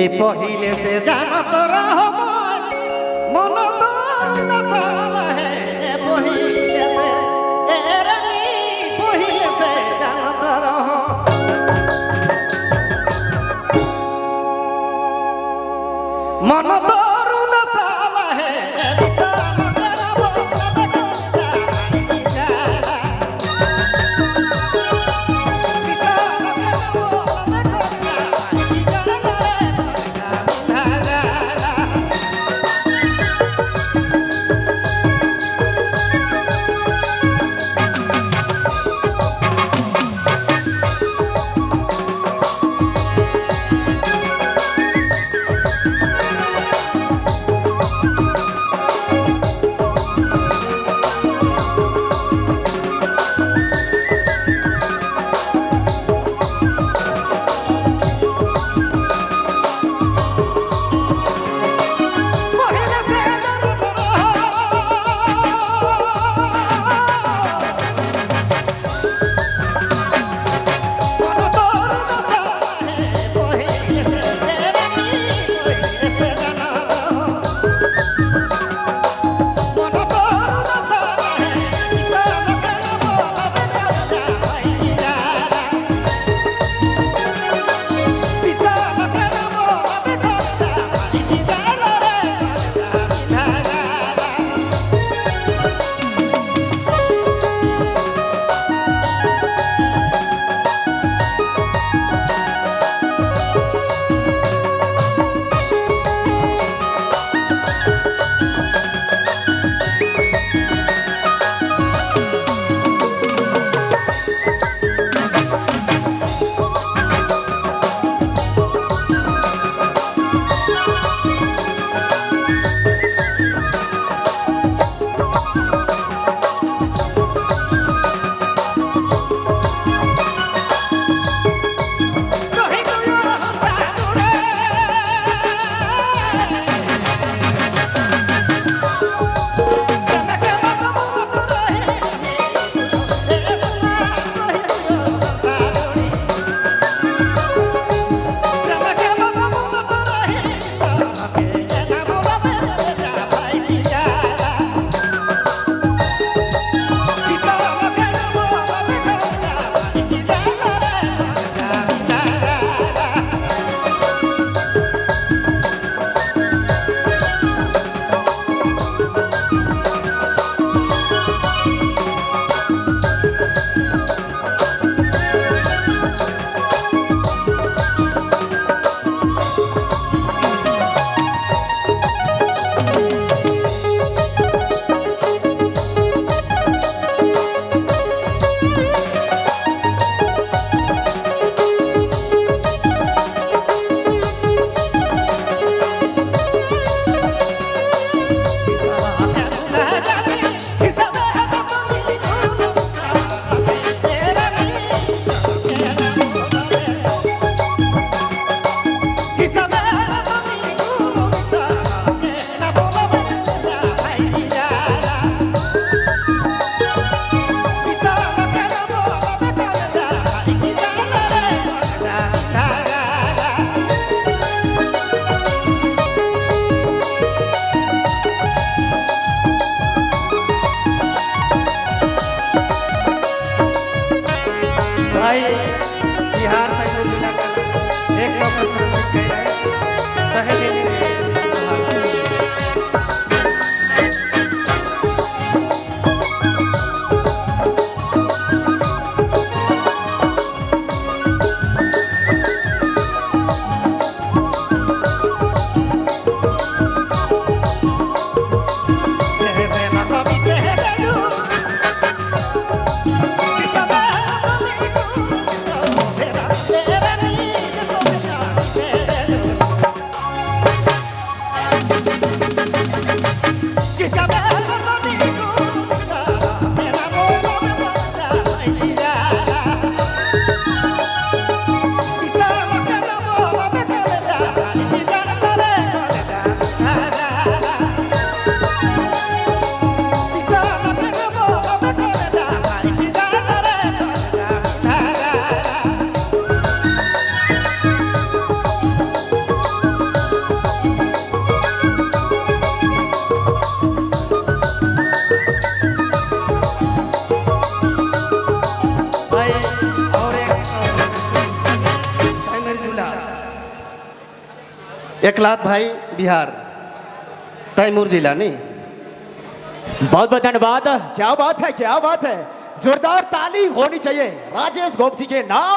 এই পহিলে সে জানত রহমান মন তোর দশালা হে পহিলে সে এরানি পহিলে সে জানত রহমান মন তোর দশালা হে भाई बिहार में जिला का 100% कह रहे तहे दिन से एकलाथ भाई बिहार तैमूर जिला नहीं। बहुत बहुत धन्यवाद। क्या बात है, क्या बात है, जोरदार ताली होनी चाहिए राजेश गोप जी के नाम।